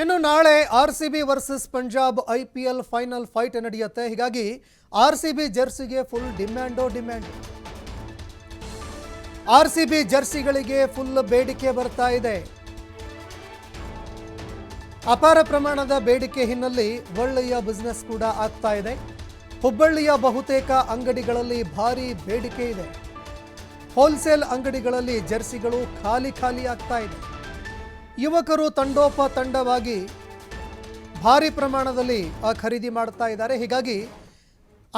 ಇನ್ನು ನಾಳೆ RCB versus Punjab IPL final fight ನಡೆಯುತ್ತೆ. ಹೀಗಾಗಿ ಆರ್ಸಿಬಿ ಜರ್ಸಿಗೆ ಫುಲ್ ಡಿಮ್ಯಾಂಡ್. ಆರ್ಸಿಬಿ ಜರ್ಸಿಗಳಿಗೆ ಫುಲ್ ಬೇಡಿಕೆ ಬರ್ತಾ ಇದೆ. ಅಪಾರ ಪ್ರಮಾಣದ ಬೇಡಿಕೆ ಹಿನ್ನೆಲೆ ಒಳ್ಳೆಯ ಬಿಸ್ನೆಸ್ ಕೂಡ ಆಗ್ತಾ ಇದೆ. ಹುಬ್ಬಳ್ಳಿಯ ಬಹುತೇಕ ಅಂಗಡಿಗಳಲ್ಲಿ ಭಾರಿ ಬೇಡಿಕೆ ಇದೆ. ಹೋಲ್ಸೇಲ್ ಅಂಗಡಿಗಳಲ್ಲಿ ಜರ್ಸಿಗಳು ಖಾಲಿ ಆಗ್ತಾ ಇದೆ. ಯುವಕರು ತಂಡೋಪತಂಡವಾಗಿ ಭಾರಿ ಪ್ರಮಾಣದಲ್ಲಿ ಖರೀದಿ ಮಾಡ್ತಾ ಇದ್ದಾರೆ. ಹೀಗಾಗಿ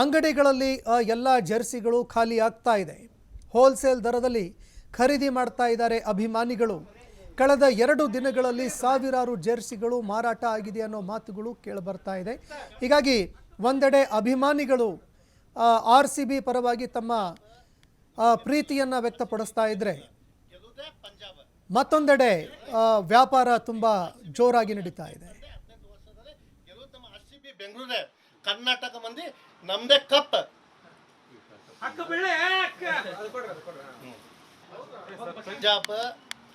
ಅಂಗಡಿಗಳಲ್ಲಿ ಎಲ್ಲ ಜರ್ಸಿಗಳು ಖಾಲಿ ಆಗ್ತಾ ಇದೆ. ಹೋಲ್ಸೇಲ್ ದರದಲ್ಲಿ ಖರೀದಿ ಮಾಡ್ತಾ ಇದ್ದಾರೆ ಅಭಿಮಾನಿಗಳು. ಕಳೆದ 2 ದಿನಗಳಲ್ಲಿ ಸಾವಿರಾರು ಜರ್ಸಿಗಳು ಮಾರಾಟ ಆಗಿದೆ ಅನ್ನೋ ಮಾತುಗಳು ಕೇಳಿಬರ್ತಾ ಇದೆ. ಹೀಗಾಗಿ ಒಂದೆಡೆ ಅಭಿಮಾನಿಗಳು RCB ಪರವಾಗಿ ತಮ್ಮ ಪ್ರೀತಿಯನ್ನು ವ್ಯಕ್ತಪಡಿಸ್ತಾ ಇದ್ರೆ, ಮತ್ತೊಂದೆಡೆ ವ್ಯಾಪಾರ ತುಂಬ ಜೋರಾಗಿ ನಡೀತಾ ಇದೆ. ಬೆಂಗಳೂರೇ ಕರ್ನಾಟಕ ಮಂದಿ ನಮ್ದೇ ಕಪ್ ಪಂಜಾಬ್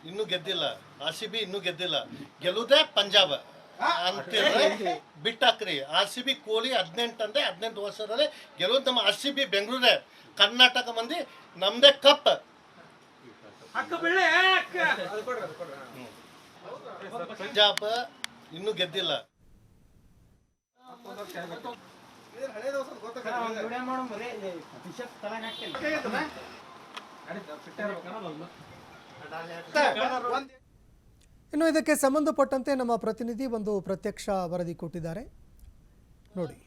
ಇನ್ನೂ ಗೆದ್ದಿಲ್ಲ, RCB ಇನ್ನೂ ಗೆದ್ದಿಲ್ಲ, ಗೆಲ್ಲುವುದೇ ಪಂಜಾಬ್ ಅಂತೇಳಿ ಬಿಟ್ಟಾಕ್ರಿ. RCB ಕೋಹ್ಲಿ 18 ಅಂದೆ 18 ವರ್ಷದಲ್ಲಿ ಗೆಲ್ಲುವುದು ನಮ್ಮ RCB ಬೆಂಗಳೂರೇ ಕರ್ನಾಟಕ ಮಂದಿ ನಮ್ದೇ ಕಪ್. ಪಂಜಾಬ್ ಇನ್ನೂ ಗೆದ್ದಿಲ್ಲ. ಇನ್ನು ಇದಕ್ಕೆ ಸಂಬಂಧಪಟ್ಟಂತೆ ನಮ್ಮ ಪ್ರತಿನಿಧಿ ಒಂದು ಪ್ರತ್ಯಕ್ಷ ವರದಿ ಕೊಟ್ಟಿದ್ದಾರೆ, ನೋಡಿ.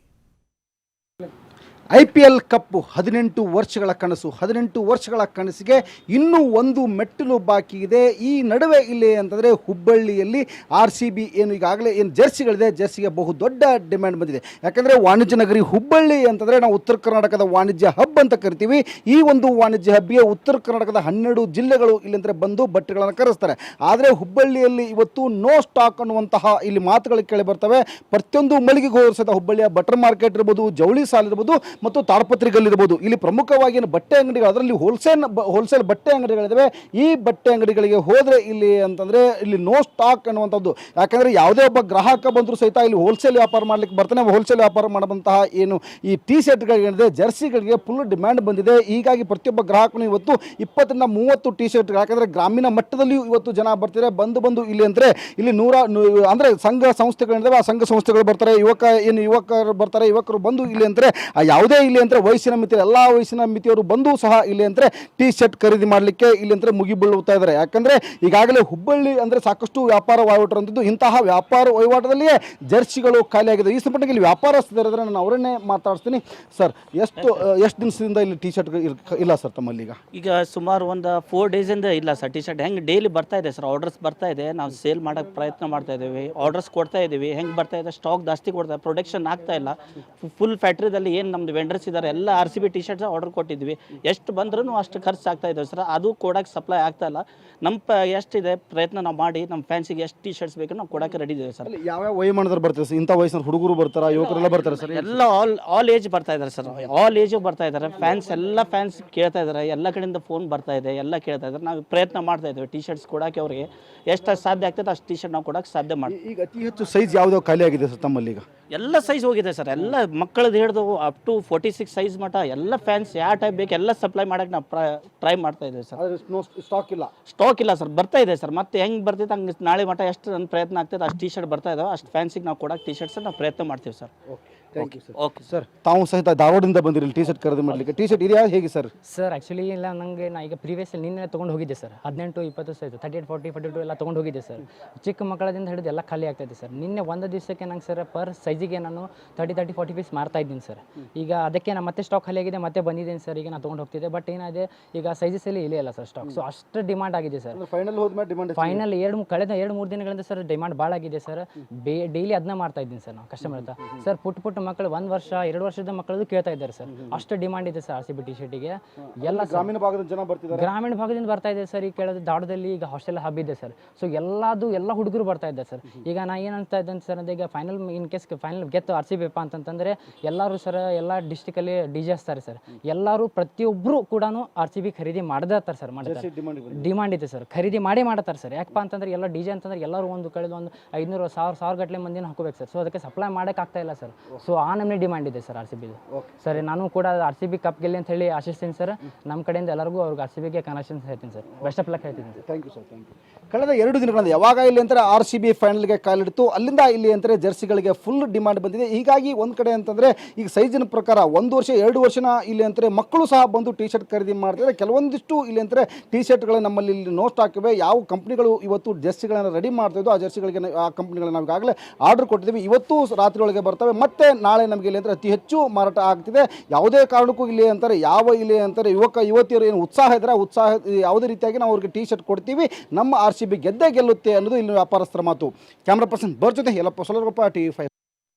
IPL ಕಪ್ 18 ವರ್ಷಗಳ ಕನಸು. 18 ವರ್ಷಗಳ ಕನಸಿಗೆ ಇನ್ನೂ ಒಂದು ಮೆಟ್ಟಿಲು ಬಾಕಿ ಇದೆ. ಈ ನಡುವೆ ಇಲ್ಲಿ ಅಂತಂದರೆ ಹುಬ್ಬಳ್ಳಿಯಲ್ಲಿ RCB ಈಗಾಗಲೇ ಜರ್ಸಿಗಳಿದೆ, ಜರ್ಸಿಗೆ ಬಹುದೊಡ್ಡ ಡಿಮ್ಯಾಂಡ್ ಬಂದಿದೆ. ಯಾಕಂದರೆ ವಾಣಿಜ್ಯ ನಗರಿ ಹುಬ್ಬಳ್ಳಿ ಅಂತಂದರೆ ನಾವು ಉತ್ತರ ಕರ್ನಾಟಕದ ವಾಣಿಜ್ಯ ಹಬ್ ಅಂತ ಕರಿತೀವಿ. ಈ ಒಂದು ವಾಣಿಜ್ಯ ಹಬ್ಬಿಗೆ ಉತ್ತರ ಕರ್ನಾಟಕದ 12 ಜಿಲ್ಲೆಗಳು ಇಲ್ಲಿಂದರೆ ಬಂದು ಬಟ್ಟೆಗಳನ್ನು ಕರೆಸ್ತಾರೆ. ಆದರೆ ಹುಬ್ಬಳ್ಳಿಯಲ್ಲಿ ಇವತ್ತು ನೋ ಸ್ಟಾಕ್ ಅನ್ನುವಂತಹ ಇಲ್ಲಿ ಮಾತುಗಳು ಕೇಳಿ ಬರ್ತವೆ. ಪ್ರತಿಯೊಂದು ಮಳಿಗೆಗೂ ಹೋಲಿಸಿದ ಹುಬ್ಬಳ್ಳಿಯ ಬಟರ್ ಮಾರ್ಕೆಟ್ ಇರ್ಬೋದು, ಜವಳಿ ಸಾಲ್ ಇರ್ಬೋದು ಮತ್ತು ತಾಡಪತ್ರಿಗಳಿರ್ಬೋದು, ಇಲ್ಲಿ ಪ್ರಮುಖವಾಗಿ ಬಟ್ಟೆ ಅಂಗಡಿಗಳು, ಅದರಲ್ಲಿ ಹೋಲ್ಸೇಲ್ ಬಟ್ಟೆ ಅಂಗಡಿಗಳಿದ್ದಾವೆ. ಈ ಬಟ್ಟೆ ಅಂಗಡಿಗಳಿಗೆ ಹೋದರೆ ಇಲ್ಲಿ ಅಂತಂದರೆ ಇಲ್ಲಿ ನೋ ಸ್ಟಾಕ್ ಅನ್ನುವಂಥದ್ದು. ಯಾಕಂದರೆ ಯಾವುದೇ ಒಬ್ಬ ಗ್ರಾಹಕ ಬಂದರೂ ಸಹಿತ ಇಲ್ಲಿ ಹೋಲ್ಸೇಲ್ ವ್ಯಾಪಾರ ಮಾಡಲಿಕ್ಕೆ ಬರ್ತಾನೆ. ಹೋಲ್ಸೇಲ್ ವ್ಯಾಪಾರ ಮಾಡುವಂತಹ ಏನು ಈ ಟೀ ಶರ್ಟ್ಗಳಿದೆ, ಜರ್ಸಿಗಳಿಗೆ ಫುಲ್ ಡಿಮ್ಯಾಂಡ್ ಬಂದಿದೆ. ಹೀಗಾಗಿ ಪ್ರತಿಯೊಬ್ಬ ಗ್ರಾಹಕನು ಇವತ್ತು 20 ರಿಂದ 30 ಟೀ ಶರ್ಟ್, ಯಾಕಂದರೆ ಗ್ರಾಮೀಣ ಮಟ್ಟದಲ್ಲಿಯೂ ಇವತ್ತು ಜನ ಬರ್ತಾರೆ. ಬಂದು ಇಲ್ಲಿ ಅಂದರೆ ಇಲ್ಲಿ ಅಂದರೆ ಸಂಘ ಸಂಸ್ಥೆಗಳಿದ್ದಾವೆ, ಆ ಸಂಘ ಸಂಸ್ಥೆಗಳು ಬರ್ತಾರೆ, ಯುವಕರು ಬರ್ತಾರೆ. ಯುವಕರು ಬಂದು ಇಲ್ಲಿ ಅಂದರೆ ಯಾವುದೇ ಇಲ್ಲಿ ಅಂದರೆ ವಯಸ್ಸಿನ ಮಿತಿ, ಎಲ್ಲ ವಯಸ್ಸಿನ ಮಿತಿಯವರು ಬಂದು ಸಹ ಇಲ್ಲಿ ಅಂದರೆ ಟೀ ಶರ್ಟ್ ಖರೀದಿ ಮಾಡಲಿಕ್ಕೆ ಇಲ್ಲಿ ಅಂದರೆ ಮುಗಿಬೀಳುತ್ತಾ ಇದ್ದಾರೆ. ಯಾಕಂದರೆ ಈಗಾಗಲೇ ಹುಬ್ಬಳ್ಳಿ ಅಂದರೆ ಸಾಕಷ್ಟು ವ್ಯಾಪಾರ ವಹಿವಾಟು, ಇಂತಹ ವ್ಯಾಪಾರ ವಹಿವಾಟದಲ್ಲಿಯೇ ಜರ್ಸಿಗಳು ಖಾಲಿಯಾಗಿದೆ. ಈ ಸಂಪರ್ಕದಲ್ಲಿ ಇಲ್ಲಿ ವ್ಯಾಪಾರಸ್ಥರಿದ್ದಾರೆ, ನಾನು ಅವರನ್ನೇ ಮಾತಾಡ್ತೀನಿ. ಸರ್, ಎಷ್ಟು ದಿನದಿಂದ ಇಲ್ಲಿ ಟೀ ಶರ್ಟ್ ಇಲ್ಲ ಸರ್ ತಮ್ಮಲ್ಲಿ? ಈಗ ಸುಮಾರು ಒಂದು 4 ಡೇಸಿಂದ ಇಲ್ಲ ಸರ್. ಟೀ ಶರ್ಟ್ ಹೆಂಗೆ ಡೈಲಿ ಬರ್ತಾ ಇದೆ ಸರ್, ಆರ್ಡರ್ಸ್ ಬರ್ತಾ ಇದೆ, ನಾವು ಸೇಲ್ ಮಾಡೋಕ್ಕೆ ಪ್ರಯತ್ನ ಮಾಡ್ತಾ ಇದ್ದೀವಿ, ಆರ್ಡರ್ಸ್ ಕೊಡ್ತಾ ಇದ್ದೀವಿ. ಹೆಂಗೆ ಬರ್ತಾ ಇದೆ, ಸ್ಟಾಕ್ ಜಾಸ್ತಿ ಕೊಡ್ತಾ, ಪ್ರೊಡಕ್ಷನ್ ಆಗ್ತಾ ಇಲ್ಲ. ಫುಲ್ ಫ್ಯಾಕ್ಟ್ರಿದಲ್ಲಿ ಏನು ನಮ್ಮದು ವೆಂಡರ್ಸ್ ಇದ್ದಾರೆ ಎಲ್ಲ RCB ಟೀ ಶರ್ಟ್ಸ್ ಆರ್ಡರ್ ಕೊಟ್ಟಿದ್ವಿ. ಎಷ್ಟು ಬಂದ್ರೂ ಅಷ್ಟು ಖರ್ಚು ಆಗ್ತಾ ಇದ್ದಾವೆ ಸರ್. ಅದು ಕೊಡೋಕ್ಕೆ ಸಪ್ಲೈ ಆಗ್ತಾ ಇಲ್ಲ. ನಮ್ಮ ಎಷ್ಟಿದೆ ಪ್ರಯತ್ನ ನಾವು ಮಾಡಿ ನಮ್ಮ ಫ್ಯಾನ್ಸಿಗೆ ಎಷ್ಟು ಟೀ ಶರ್ಟ್ಸ್ ಬೇಕು ನಾವು ಕೊಡೋಕ್ಕೆ ರೆಡಿ ಇದ್ದೀವಿ ಸರ್. ಯಾವ ವಯೋಮಾನದವ್ರು ಬರ್ತಾರೆ ಸರ್? ಇಂಥ ವಯಸ್ಸಿನ ಹುಡುಗರು ಬರ್ತಾರೆ, ಯುವಕರೆಲ್ಲ ಬರ್ತಾರೆ ಸರ್? ಎಲ್ಲ ಆಲ್ ಏಜ್ ಬರ್ತಾ ಇದ್ದಾರೆ ಸರ್, ಆಲ್ ಏಜು ಬರ್ತಾ ಇದ್ದಾರೆ. ಫ್ಯಾನ್ಸ್ ಕೇಳ್ತಾ ಇದ್ದಾರೆ, ಎಲ್ಲ ಕಡೆಯಿಂದ ಫೋನ್ ಬರ್ತಾ ಇದೆ, ಎಲ್ಲ ಕೇಳ್ತಾ ಇದ್ದಾರೆ. ನಾವು ಪ್ರಯತ್ನ ಮಾಡ್ತಾ ಇದ್ದೀವಿ ಟೀ ಶರ್ಟ್ಸ್ ಕೊಡೋಕ್ಕೆ. ಅವ್ರಿಗೆ ಎಷ್ಟು ಸಾಧ್ಯ ಆಗ್ತದೆ ಅಷ್ಟು ಟೀ ಶರ್ಟ್ ನಾವು ಕೊಡೋಕ್ಕೆ ಸಾಧ್ಯ ಮಾಡ್ತೀವಿ. ಈಗ ಅತಿ ಹೆಚ್ಚು ಸೈಜ್ ಯಾವುದೋ ಖಾಲಿ ಆಗಿದೆ ಸರ್ ತಮ್ಮಲ್ಲಿ? ಈಗ ಎಲ್ಲ ಸೈಜ್ ಹೋಗಿದೆ ಸರ್, ಎಲ್ಲ ಮಕ್ಕಳದ್ದು ಹಿಡಿದು ಅಪ್ ಟು 46 ಸೈಜ್ ಮಟ್ಟ ಎಲ್ಲ ಫ್ಯಾನ್ಸ್ ಯಾವ ಟೈಪ್ ಬೇಕು ಎಲ್ಲ ಸಪ್ಲೈ ಮಾಡೋಕ್ಕೆ ನಾವು ಟ್ರೈ ಮಾಡ್ತಾ ಇದ್ದೀವಿ ಸರ್. ಸ್ಟಾಕ್ ಇಲ್ಲ ಸರ್, ಬರ್ತಾ ಇದೆ ಸರ್. ಮತ್ತೆ ಹೆಂಗೆ ಬರ್ತೈತೆ ಹಂಗೆ ನಾಳೆ ಮಟ್ಟ ಎಷ್ಟು ನನ್ನ ಪ್ರಯತ್ನ ಆಗ್ತದೆ ಅಷ್ಟು ಟೀ ಶರ್ಟ್ ಬರ್ತಾ ಇದಾವೆ. ಅಷ್ಟು ಫ್ಯಾನ್ಸಿಗೆ ನಾವು ಕೊಡೋಕ್ಕೆ ಟೀ ಶರ್ಟ್ಸ್ ನಾವು ಪ್ರಯತ್ನ ಮಾಡ್ತೀವಿ ಸರ್. ಓಕೆ ಸರ್, ತಾವು ಸಹಿತ ಧಾರವಾಡದಿಂದ ಬಂದಿರಿ ಟೀ ಶರ್ಟ್ ಖರೀದಿ ಮಾಡಲಿಕ್ಕೆ. ಟೀ ಶರ್ಟ್ ಇದೆಯಾ ಹೇಗೆ ಸರ್? ಸರ್ ಆ್ಯಕ್ಚುಲಿ ಇಲ್ಲ, ನನಗೆ ನಾ ಈಗ ಪ್ರೀವಿಯಸ್ ನಿನ್ನೆ ತೊಗೊಂಡು ಹೋಗಿದ್ದೆ ಸರ್. 18, 20 ಸೈಜ್ 38, 40, 42 ಎಲ್ಲ ತೊಗೊಂಡು ಹೋಗಿದ್ದೆ ಸರ್. ಚಿಕ್ಕ ಮಕ್ಕಳದಿಂದ ಹಿಡಿದು ಎಲ್ಲ ಖಾಲಿ ಆಗ್ತಾಯಿದೆ ಸರ್. ನಿನ್ನೆ ಒಂದು ದಿವಸಕ್ಕೆ ನಂಗೆ ಸರ್ ಪರ್ ಸೈಜಿಗೆ ನಾನು 30, 40 ಪೀಸ್ ಮಾರ್ತಾ ಇದ್ದೀನಿ ಸರ್. ಈಗ ಅದಕ್ಕೆ ನಾನು ಮತ್ತೆ ಸ್ಟಾಕ್ ಖಾಲಿ ಆಗಿದೆ, ಮತ್ತೆ ಬಂದಿದ್ದೀನಿ ಸರ್. ಈಗ ನಾನು ತೊಗೊಂಡು ಹೋಗ್ತಿದ್ದೆ, ಬಟ್ ಏನಾಗಿದೆ ಈಗ ಸೈಜಸಲ್ಲಿ ಇಲ್ಲ ಸರ್ ಸ್ಟಾಕ್. ಸೊ ಅಷ್ಟು ಡಿಮಾಂಡ್ ಆಗಿದೆ ಸರ್. ಫೈನಲ್ ಕಳೆದ 2-3 ದಿನಗಳಿಂದ ಸರ್ ಡಿಮಾಂಡ್ ಭಾಳ ಆಗಿದೆ ಸರ್. ಡೈಲಿ ಅದನ್ನ ಮಾಡ್ತಾ ಇದ್ದೀನಿ ಸರ್ ನಾವು ಕಸ್ಟಮರ್ ಹತ್ರ. ಸರ್ ಪುಟ್ಟ ಮಕ್ಕಳು 1 ವರ್ಷ 2 ವರ್ಷದ ಮಕ್ಕಳು ಕೇಳ್ತಾ ಇದ್ದಾರೆ ಸರ್. ಅಷ್ಟು ಡಿಮಾಂಡ್ ಇದೆ ಸರ್ RCB ಟಿ ಶರ್ಟಿಗೆ. ಎಲ್ಲ ಗ್ರಾಮೀಣ ಭಾಗದ ಜನ ಬರ್ತಿದ್ದಾರೆ, ಗ್ರಾಮೀಣ ಭಾಗದಿಂದ ಬರ್ತಾ ಇದೆ ಸರ್. ಈಗ ಕೇಳೋದು ದಾಡದಲ್ಲಿ ಈಗ ಹಾಸ್ಟೆಲ್ ಹಬ್ ಇದೆ ಸರ್. ಸೊ ಎಲ್ಲ ಹುಡುಗರು ಬರ್ತಾ ಇದ್ದಾರೆ ಸರ್. ಈಗ ನಾ ಏನು ಅಂತ ಇದ್ದೇನೆ ಸರ್, ಈಗ ಫೈನಲ್ ಇನ್ ಕೇಸ್ ಫೈನಲ್ ಗೆತ್ತು RCB ಅಂತಂತಂದರೆ ಎಲ್ಲರೂ ಸರ್ ಎಲ್ಲ ಡಿಸ್ಟಿಕಲ್ಲಿ ಡಿ ಜೆ ಹಚ್ತಾರೆ ಸರ್. ಎಲ್ಲರೂ ಪ್ರತಿಯೊಬ್ಬರು ಕೂಡ ಆರ್ ಸಿ ಬಿ ಖರೀದಿ ಮಾಡದೇ ಇರ್ತಾರೆ ಸರ್. ಮಾಡ್ತಾರೆ, ಡಿಮಾಂಡ್ ಇದೆ ಸರ್, ಖರೀದಿ ಮಾಡ್ತಾರೆ ಸರ್. ಯಾಕಪ್ಪ ಅಂತಂದ್ರೆ ಎಲ್ಲ ಡಿ ಜೆ ಅಂತಂದ್ರೆ ಎಲ್ಲರೂ ಒಂದು ಕಳೆದ ಒಂದು 500 1000 ಗಟ್ಟಲೆ ಮಂದಿನ ಹಾಕೋಬೇಕು ಸರ್. ಸೊ ಅದಕ್ಕೆ ಸಪ್ಲೈ ಮಾಡೋಕೆ ಆಗ್ತಾ ಇಲ್ಲ ಸರ್. ಸೊ ಆ ನಮ್ಮನೆ ಡಿಮಾಂಡ್ ಇದೆ ಸರ್ ಆರ್ ಸಿ ಬಿದು. ಸರ್ ನಾನು ಕೂಡ ಆರ್ ಸಿ ಬಿ ಕಪ್ ಗೆಲ್ಲಿ ಅಂತ ಹೇಳಿ ಆಶಿಸ್ತೀನಿ ಸರ್. ನಮ್ಮ ಕಡೆಯಿಂದ ಎಲ್ಲರಿಗೂ ಅವ್ರಿಗೆ ಆರ್ ಸಿ ಬಿಗೆ ಕನೆಕ್ಷನ್ಸ್ ಹೇಳ್ತೀನಿ ಸರ್. ಬೆಸ್ಟ್ ಆಫ್ ಲಕ್ ಹೇಳ್ತೀನಿ sir. Thank you sir, thank you. ಕಳೆದ 2 ದಿನಗಳಿಂದ ಯಾವಾಗ ಇಲ್ಲಿ ಅಂತಾರೆ ಆರ್ ಸಿ ಬಿ ಫೈನಲ್ಗೆ ಕಾಲಿಡ್ತು, ಅಲ್ಲಿಂದ ಇಲ್ಲಿ ಅಂತಾರೆ ಜರ್ಸಿಗಳಿಗೆ ಫುಲ್ ಡಿಮಾಂಡ್ ಬಂದಿದೆ. ಹೀಗಾಗಿ ಒಂದು ಕಡೆ ಅಂತಂದರೆ ಈಗ ಸೈಜಿನ ಪ್ರಕಾರ 1 ವರ್ಷ 2 ವರ್ಷನ ಇಲ್ಲಿ ಅಂತಾರೆ ಮಕ್ಕಳು ಸಹ ಬಂದು ಟಿ ಶರ್ಟ್ ಖರೀದಿ ಮಾಡ್ತಿದ್ದಾರೆ. ಕೆಲವೊಂದಿಷ್ಟು ಇಲ್ಲಿ ಅಂತಾರೆ ಟಿ ಶರ್ಟ್ಗಳು ನಮ್ಮಲ್ಲಿ ಇಲ್ಲಿ ನೋ ಸ್ಟಾಕ್ ಇವೆ. ಯಾವ ಕಂಪ್ನಿಗಳು ಇವತ್ತು ಜರ್ಸಿಗಳನ್ನು ರೆಡಿ ಮಾಡ್ತಾಯಿದ್ದು ಆ ಜರ್ಸಿಗಳಿಗೆ ಆ ಕಂಪ್ನಿಗಳನ್ನ ನಾವು ಈಗಾಗಲೇ ಆರ್ಡರ್ ಕೊಟ್ಟಿದ್ದೀವಿ. ಇವತ್ತು ರಾತ್ರಿ ಒಳಗೆ ಬರ್ತವೆ, ಮತ್ತೆ ನಾಳೆ ನಮಗೆ ಇಲ್ಲಿ ಅಂದರೆ ಅತಿ ಹೆಚ್ಚು ಮಾರಾಟ ಆಗ್ತಿದೆ. ಯಾವುದೇ ಕಾರಣಕ್ಕೂ ಇಲ್ಲಿ ಅಂತಾರೆ ಇಲ್ಲಿ ಅಂತಾರೆ ಯುವತಿಯರು ಏನು ಉತ್ಸಾಹ ಇದ್ದಾರೆ, ಉತ್ಸಾಹ ಯಾವುದೇ ರೀತಿಯಾಗಿ ನಾವು ಅವ್ರಿಗೆ ಟಿ ಶರ್ಟ್ ಕೊಡ್ತೀವಿ. ನಮ್ಮ ಆರ್ ಸಿ ಬಿ ಗೆದ್ದೇ ಗೆಲ್ಲುತ್ತೆ ಅನ್ನೋದು ಇಲ್ಲಿ ವ್ಯಾಪಾರಸ್ಥರ ಮಾತು. ಕ್ಯಾಮ್ರಾ ಪರ್ಸನ್ ಬರ್ ಜೊತೆ ಯಲ್ಲಪ್ಪ ಸೊಲರಗೊಪ್ಪ, TV5.